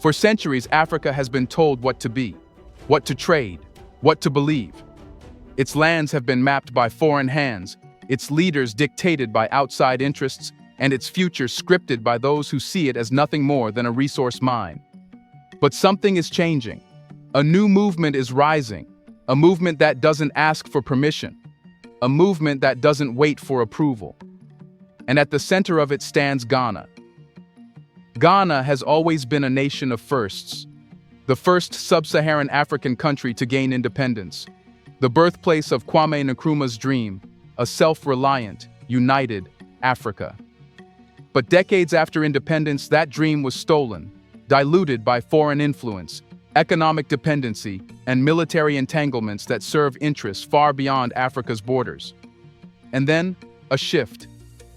For centuries, Africa has been told what to be, what to trade, what to believe. Its lands have been mapped by foreign hands, its leaders dictated by outside interests, and its future scripted by those who see it as nothing more than a resource mine. But something is changing. A new movement is rising, a movement that doesn't ask for permission, a movement that doesn't wait for approval. And at the center of it stands Ghana. Ghana has always been a nation of firsts, the first sub-Saharan African country to gain independence, the birthplace of Kwame Nkrumah's dream, a self-reliant, united Africa. But decades after independence, that dream was stolen, diluted by foreign influence, economic dependency, and military entanglements that serve interests far beyond Africa's borders. And then, a shift,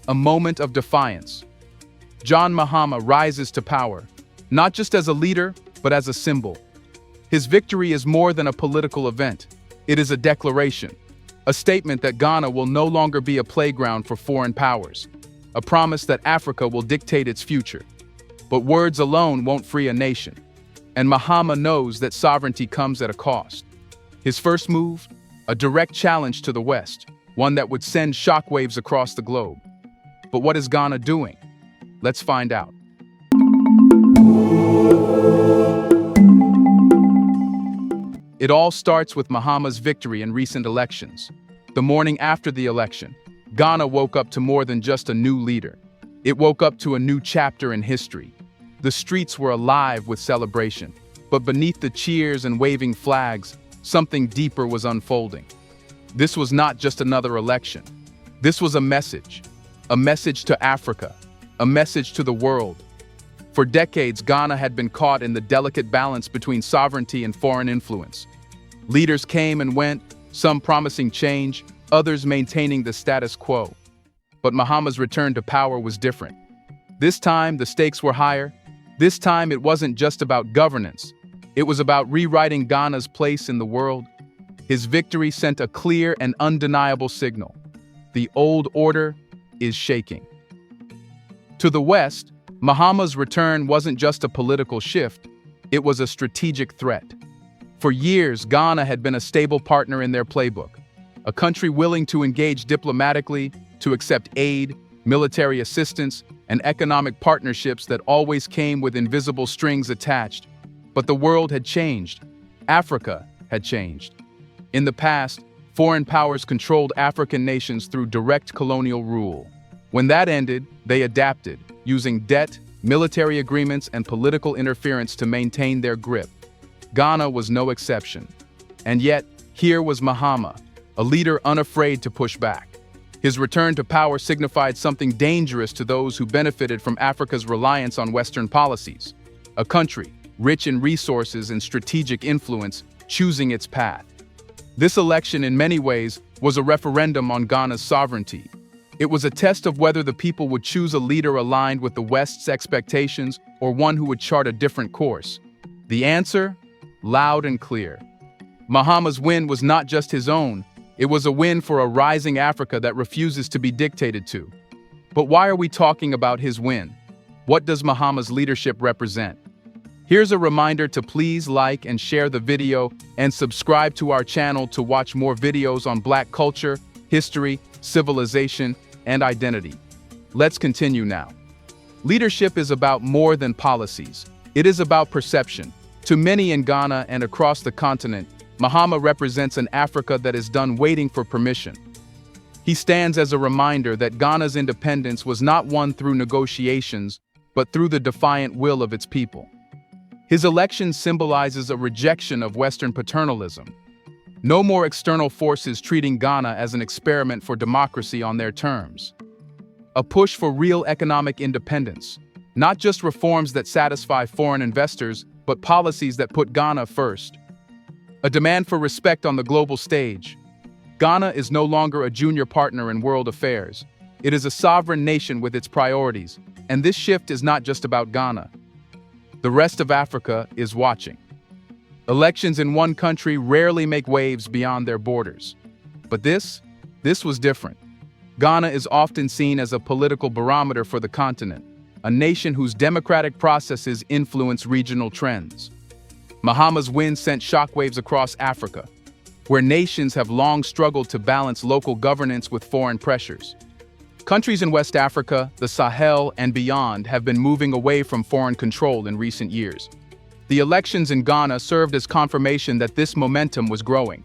a moment of defiance. John Mahama rises to power, not just as a leader, but as a symbol. His victory is more than a political event. It is a declaration, a statement that Ghana will no longer be a playground for foreign powers, a promise that Africa will dictate its future. But words alone won't free a nation, and Mahama knows that sovereignty comes at a cost. His first move, a direct challenge to the West, one that would send shockwaves across the globe. But what is Ghana doing? Let's find out. It all starts with Mahama's victory in recent elections. The morning after the election, Ghana woke up to more than just a new leader. It woke up to a new chapter in history. The streets were alive with celebration, but beneath the cheers and waving flags, something deeper was unfolding. This was not just another election. This was a message to Africa, a message to the world. For decades, Ghana had been caught in the delicate balance between sovereignty and foreign influence. Leaders came and went, some promising change, others maintaining the status quo. But Mahama's return to power was different. This time, the stakes were higher. This time, it wasn't just about governance. It was about rewriting Ghana's place in the world. His victory sent a clear and undeniable signal. The old order is shaking. To the West, Mahama's return wasn't just a political shift, it was a strategic threat. For years, Ghana had been a stable partner in their playbook, a country willing to engage diplomatically, to accept aid, military assistance, and economic partnerships that always came with invisible strings attached. But the world had changed. Africa had changed. In the past, foreign powers controlled African nations through direct colonial rule. When that ended, they adapted, using debt, military agreements, and political interference to maintain their grip. Ghana was no exception. And yet, here was Mahama, a leader unafraid to push back. His return to power signified something dangerous to those who benefited from Africa's reliance on Western policies. A country, rich in resources and strategic influence, choosing its path. This election, in many ways, was a referendum on Ghana's sovereignty. It was a test of whether the people would choose a leader aligned with the West's expectations or one who would chart a different course. The answer? Loud and clear. Mahama's win was not just his own, it was a win for a rising Africa that refuses to be dictated to. But why are we talking about his win? What does Mahama's leadership represent? Here's a reminder to please like and share the video and subscribe to our channel to watch more videos on Black culture, history, civilization, and identity. Let's continue now. Leadership is about more than policies. It is about perception. To many in Ghana and across the continent, Mahama represents an Africa that is done waiting for permission. He stands as a reminder that Ghana's independence was not won through negotiations, but through the defiant will of its people. His election symbolizes a rejection of Western paternalism. No more external forces treating Ghana as an experiment for democracy on their terms. A push for real economic independence, not just reforms that satisfy foreign investors, but policies that put Ghana first. A demand for respect on the global stage. Ghana is no longer a junior partner in world affairs. It is a sovereign nation with its priorities, and this shift is not just about Ghana. The rest of Africa is watching. Elections in one country rarely make waves beyond their borders. But this was different. Ghana is often seen as a political barometer for the continent, a nation whose democratic processes influence regional trends. Mahama's win sent shockwaves across Africa, where nations have long struggled to balance local governance with foreign pressures. Countries in West Africa, the Sahel, and beyond have been moving away from foreign control in recent years. The elections in Ghana served as confirmation that this momentum was growing.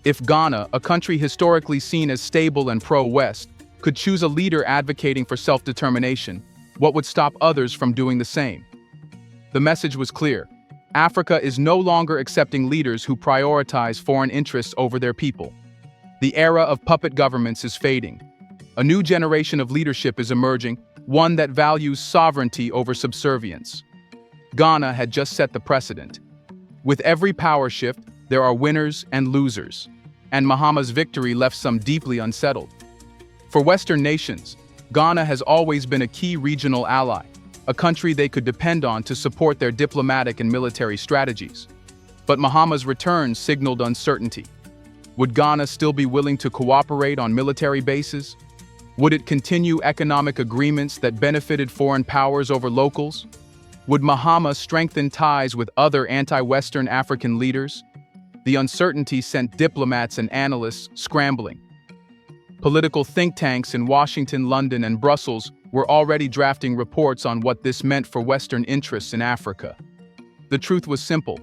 If Ghana, a country historically seen as stable and pro-West, could choose a leader advocating for self-determination, what would stop others from doing the same? The message was clear. Africa is no longer accepting leaders who prioritize foreign interests over their people. The era of puppet governments is fading. A new generation of leadership is emerging, one that values sovereignty over subservience. Ghana had just set the precedent. With every power shift, there are winners and losers, and Mahama's victory left some deeply unsettled. For Western nations, Ghana has always been a key regional ally, a country they could depend on to support their diplomatic and military strategies. But Mahama's return signaled uncertainty. Would Ghana still be willing to cooperate on military bases? Would it continue economic agreements that benefited foreign powers over locals? Would Mahama strengthen ties with other anti-Western African leaders? The uncertainty sent diplomats and analysts scrambling. Political think tanks in Washington, London, and Brussels were already drafting reports on what this meant for Western interests in Africa. The truth was simple.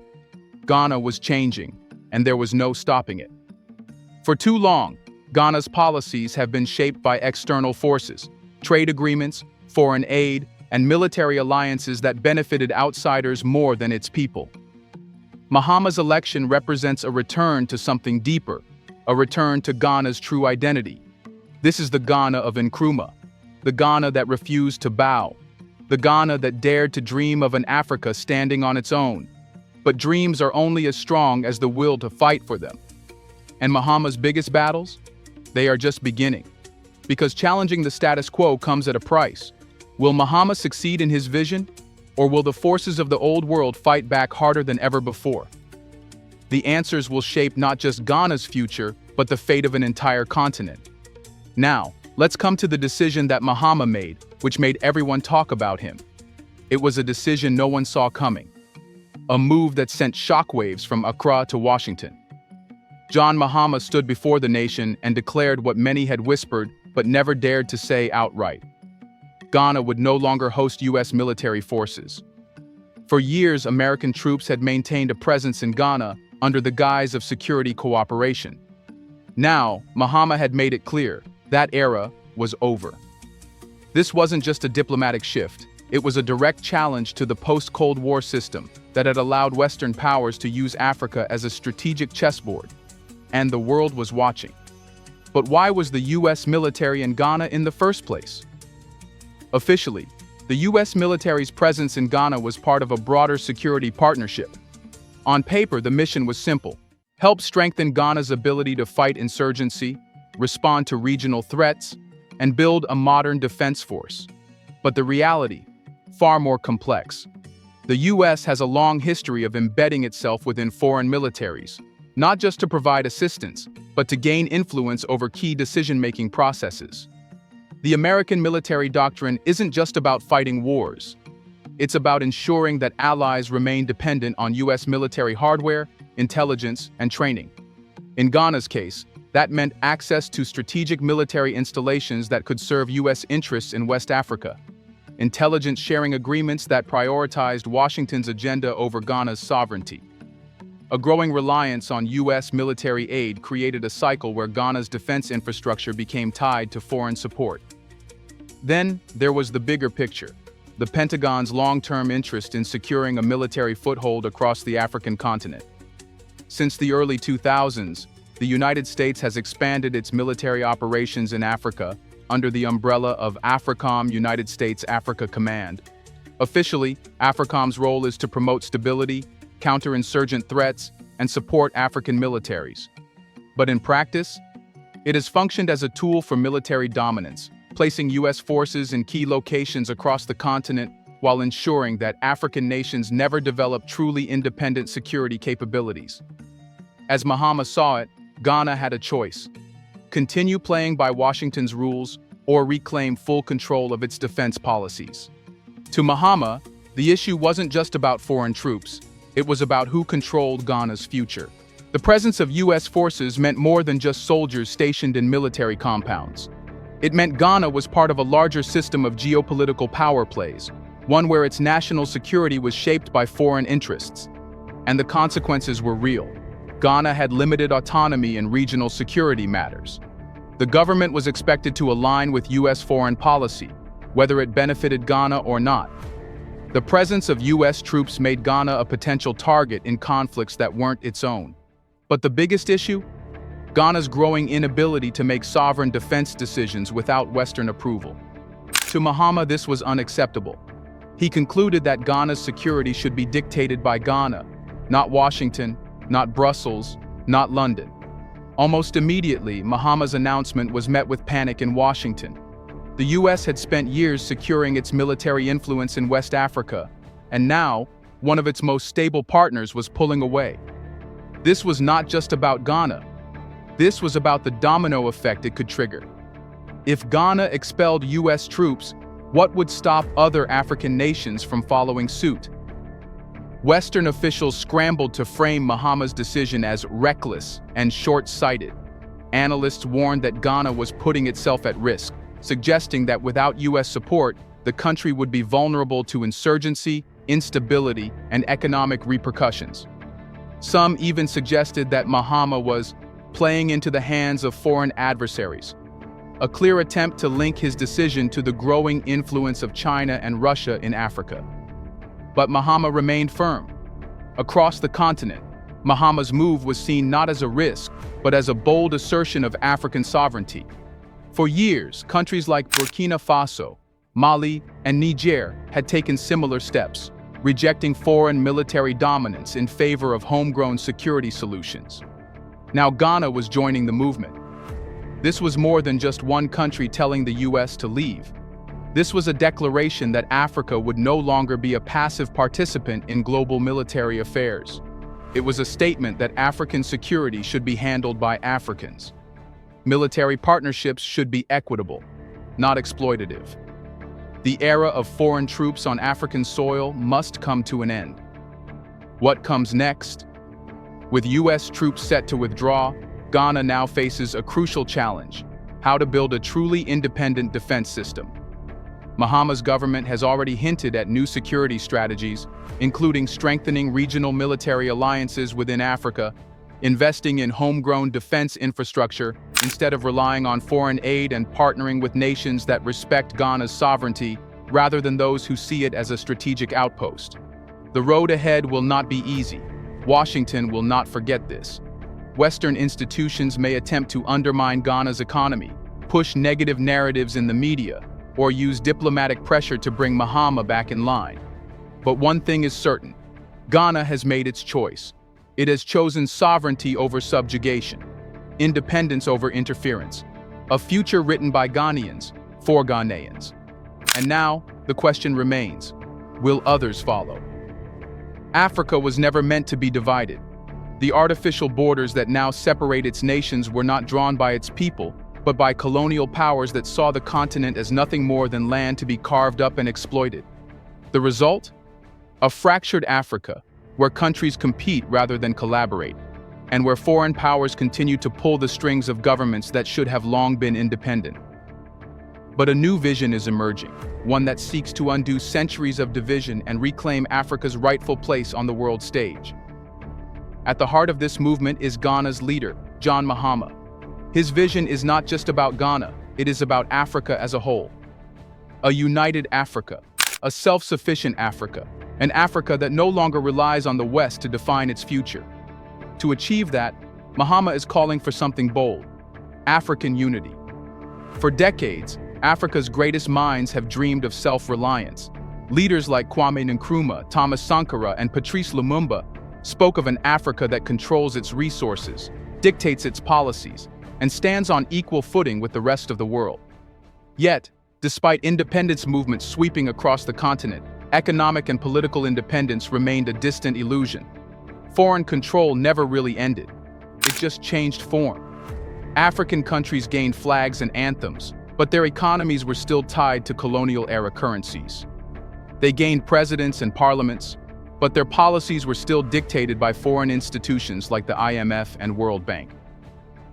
Ghana was changing, and there was no stopping it. For too long, Ghana's policies have been shaped by external forces, trade agreements, foreign aid, and military alliances that benefited outsiders more than its people. Mahama's election represents a return to something deeper, a return to Ghana's true identity. This is the Ghana of Nkrumah, the Ghana that refused to bow, the Ghana that dared to dream of an Africa standing on its own. But dreams are only as strong as the will to fight for them. And Mahama's biggest battles? They are just beginning. Because challenging the status quo comes at a price. Will Mahama succeed in his vision? Or will the forces of the old world fight back harder than ever before? The answers will shape not just Ghana's future, but the fate of an entire continent. Now, let's come to the decision that Mahama made, which made everyone talk about him. It was a decision no one saw coming. A move that sent shockwaves from Accra to Washington. John Mahama stood before the nation and declared what many had whispered but never dared to say outright. Ghana would no longer host U.S. military forces. For years, American troops had maintained a presence in Ghana under the guise of security cooperation. Now, Mahama had made it clear that era was over. This wasn't just a diplomatic shift, it was a direct challenge to the post-Cold War system that had allowed Western powers to use Africa as a strategic chessboard. And the world was watching. But why was the U.S. military in Ghana in the first place? Officially, the U.S. military's presence in Ghana was part of a broader security partnership. On paper, the mission was simple: help strengthen Ghana's ability to fight insurgency, respond to regional threats, and build a modern defense force. But the reality, far more complex. The U.S. has a long history of embedding itself within foreign militaries, not just to provide assistance, but to gain influence over key decision-making processes. The American military doctrine isn't just about fighting wars. It's about ensuring that allies remain dependent on U.S. military hardware, intelligence, and training. In Ghana's case, that meant access to strategic military installations that could serve U.S. interests in West Africa, intelligence sharing agreements that prioritized Washington's agenda over Ghana's sovereignty. A growing reliance on U.S. military aid created a cycle where Ghana's defense infrastructure became tied to foreign support. Then, there was the bigger picture, the Pentagon's long-term interest in securing a military foothold across the African continent. Since the early 2000s, the United States has expanded its military operations in Africa under the umbrella of AFRICOM, United States Africa Command. Officially, AFRICOM's role is to promote stability, counter insurgent threats, and support African militaries. But in practice, it has functioned as a tool for military dominance, placing U.S. forces in key locations across the continent while ensuring that African nations never develop truly independent security capabilities. As Mahama saw it, Ghana had a choice: continue playing by Washington's rules or reclaim full control of its defense policies. To Mahama, the issue wasn't just about foreign troops, it was about who controlled Ghana's future. The presence of U.S. forces meant more than just soldiers stationed in military compounds. It meant Ghana was part of a larger system of geopolitical power plays, one where its national security was shaped by foreign interests. And the consequences were real. Ghana had limited autonomy in regional security matters. The government was expected to align with U.S. foreign policy, whether it benefited Ghana or not. The presence of U.S. troops made Ghana a potential target in conflicts that weren't its own. But the biggest issue? Ghana's growing inability to make sovereign defense decisions without Western approval. To Mahama, this was unacceptable. He concluded that Ghana's security should be dictated by Ghana, not Washington, not Brussels, not London. Almost immediately, Mahama's announcement was met with panic in Washington. The U.S. had spent years securing its military influence in West Africa, and now, one of its most stable partners was pulling away. This was not just about Ghana. This was about the domino effect it could trigger. If Ghana expelled U.S. troops, what would stop other African nations from following suit? Western officials scrambled to frame Mahama's decision as reckless and short-sighted. Analysts warned that Ghana was putting itself at risk, suggesting that without U.S. support, the country would be vulnerable to insurgency, instability, and economic repercussions. Some even suggested that Mahama was playing into the hands of foreign adversaries, a clear attempt to link his decision to the growing influence of China and Russia in Africa. But Mahama remained firm. Across the continent, Mahama's move was seen not as a risk, but as a bold assertion of African sovereignty. For years, countries like Burkina Faso, Mali, and Niger had taken similar steps, rejecting foreign military dominance in favor of homegrown security solutions. Now Ghana was joining the movement. This was more than just one country telling the U.S. to leave. This was a declaration that Africa would no longer be a passive participant in global military affairs. It was a statement that African security should be handled by Africans. Military partnerships should be equitable, not exploitative. The era of foreign troops on African soil must come to an end. What comes next? With U.S. troops set to withdraw, Ghana now faces a crucial challenge: how to build a truly independent defense system. Mahama's government has already hinted at new security strategies, including strengthening regional military alliances within Africa, investing in homegrown defense infrastructure instead of relying on foreign aid, and partnering with nations that respect Ghana's sovereignty rather than those who see it as a strategic outpost. The road ahead will not be easy. Washington will not forget this. Western institutions may attempt to undermine Ghana's economy, push negative narratives in the media, or use diplomatic pressure to bring Mahama back in line. But one thing is certain: Ghana has made its choice. It has chosen sovereignty over subjugation, independence over interference, a future written by Ghanaians, for Ghanaians. And now, the question remains: will others follow? Africa was never meant to be divided. The artificial borders that now separate its nations were not drawn by its people, but by colonial powers that saw the continent as nothing more than land to be carved up and exploited. The result? A fractured Africa, where countries compete rather than collaborate, and where foreign powers continue to pull the strings of governments that should have long been independent. But a new vision is emerging, one that seeks to undo centuries of division and reclaim Africa's rightful place on the world stage. At the heart of this movement is Ghana's leader, John Mahama. His vision is not just about Ghana, it is about Africa as a whole. A united Africa, a self-sufficient Africa, an Africa that no longer relies on the West to define its future. To achieve that, Mahama is calling for something bold: African unity. For decades, Africa's greatest minds have dreamed of self-reliance. Leaders like Kwame Nkrumah, Thomas Sankara, and Patrice Lumumba spoke of an Africa that controls its resources, dictates its policies, and stands on equal footing with the rest of the world. Yet, despite independence movements sweeping across the continent, economic and political independence remained a distant illusion. Foreign control never really ended. It just changed form. African countries gained flags and anthems, but their economies were still tied to colonial-era currencies. They gained presidents and parliaments, but their policies were still dictated by foreign institutions like the IMF and World Bank.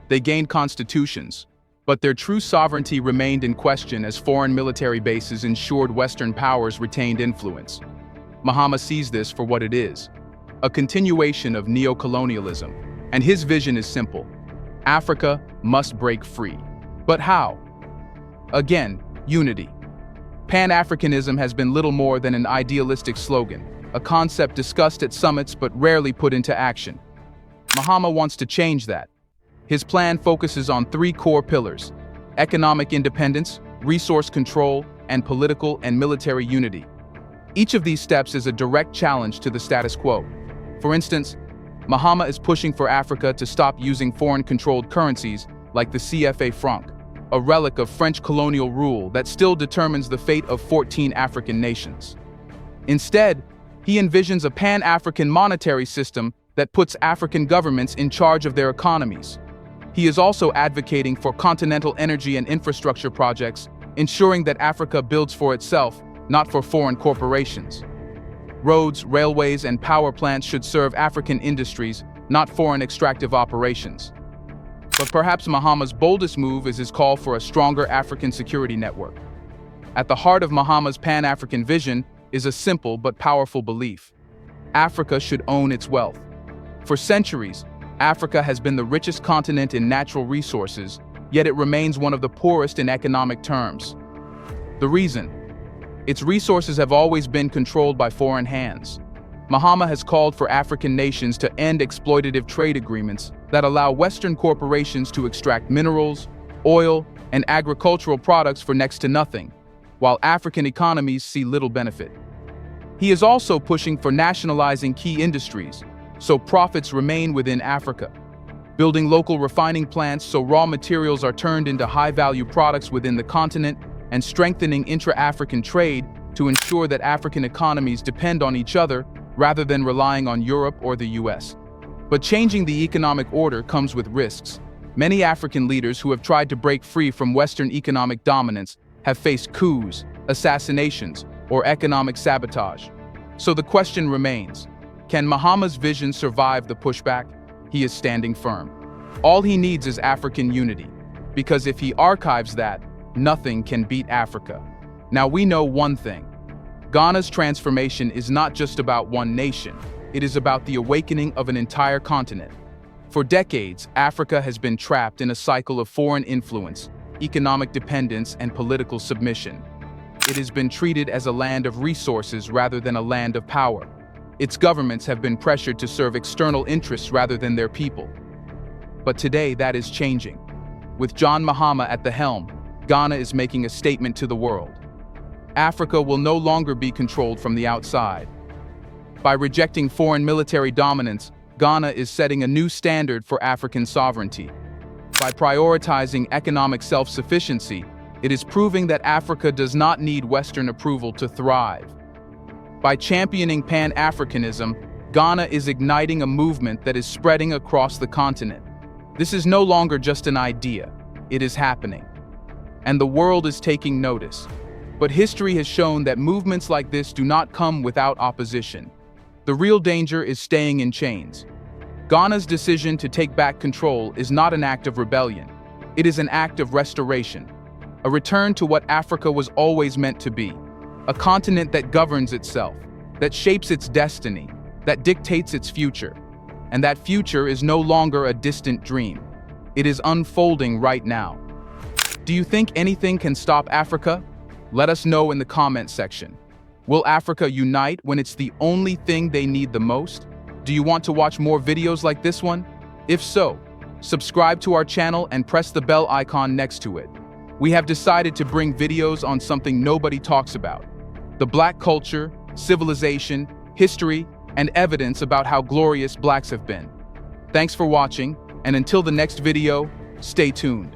They gained constitutions, but their true sovereignty remained in question as foreign military bases ensured Western powers retained influence. Mahama sees this for what it is, a continuation of neo-colonialism, and his vision is simple. Africa must break free. But how? Again, unity. Pan-Africanism has been little more than an idealistic slogan, a concept discussed at summits but rarely put into action. Mahama wants to change that. His plan focuses on three core pillars: economic independence, resource control, and political and military unity. Each of these steps is a direct challenge to the status quo. For instance, Mahama is pushing for Africa to stop using foreign-controlled currencies like the CFA franc, a relic of French colonial rule that still determines the fate of 14 African nations. Instead, he envisions a pan-African monetary system that puts African governments in charge of their economies. He is also advocating for continental energy and infrastructure projects, ensuring that Africa builds for itself, not for foreign corporations. Roads, railways, and power plants should serve African industries, not foreign extractive operations. But perhaps Mahama's boldest move is his call for a stronger African security network. At the heart of Mahama's Pan-African vision is a simple but powerful belief: Africa should own its wealth. For centuries, Africa has been the richest continent in natural resources, yet it remains one of the poorest in economic terms. The reason? Its resources have always been controlled by foreign hands. Mahama has called for African nations to end exploitative trade agreements that allow Western corporations to extract minerals, oil, and agricultural products for next to nothing, while African economies see little benefit. He is also pushing for nationalizing key industries, so profits remain within Africa, building local refining plants so raw materials are turned into high-value products within the continent, and strengthening intra-African trade to ensure that African economies depend on each other rather than relying on Europe or the US. But changing the economic order comes with risks. Many African leaders who have tried to break free from Western economic dominance have faced coups, assassinations, or economic sabotage. So the question remains, can Mahama's vision survive the pushback? He is standing firm. All he needs is African unity, because if he archives that, nothing can beat Africa. Now we know one thing. Ghana's transformation is not just about one nation. It is about the awakening of an entire continent. For decades, Africa has been trapped in a cycle of foreign influence, economic dependence, and political submission. It has been treated as a land of resources rather than a land of power. Its governments have been pressured to serve external interests rather than their people. But today that is changing. With John Mahama at the helm, Ghana is making a statement to the world. Africa will no longer be controlled from the outside. By rejecting foreign military dominance, Ghana is setting a new standard for African sovereignty. By prioritizing economic self-sufficiency, it is proving that Africa does not need Western approval to thrive. By championing Pan-Africanism, Ghana is igniting a movement that is spreading across the continent. This is no longer just an idea, it is happening. And the world is taking notice. But history has shown that movements like this do not come without opposition. The real danger is staying in chains. Ghana's decision to take back control is not an act of rebellion. It is an act of restoration, a return to what Africa was always meant to be, a continent that governs itself, that shapes its destiny, that dictates its future. And that future is no longer a distant dream. It is unfolding right now. Do you think anything can stop Africa? Let us know in the comment section. Will Africa unite when it's the only thing they need the most? Do you want to watch more videos like this one? If so, subscribe to our channel and press the bell icon next to it. We have decided to bring videos on something nobody talks about: the Black culture, civilization, history, and evidence about how glorious Blacks have been. Thanks for watching, and until the next video, stay tuned.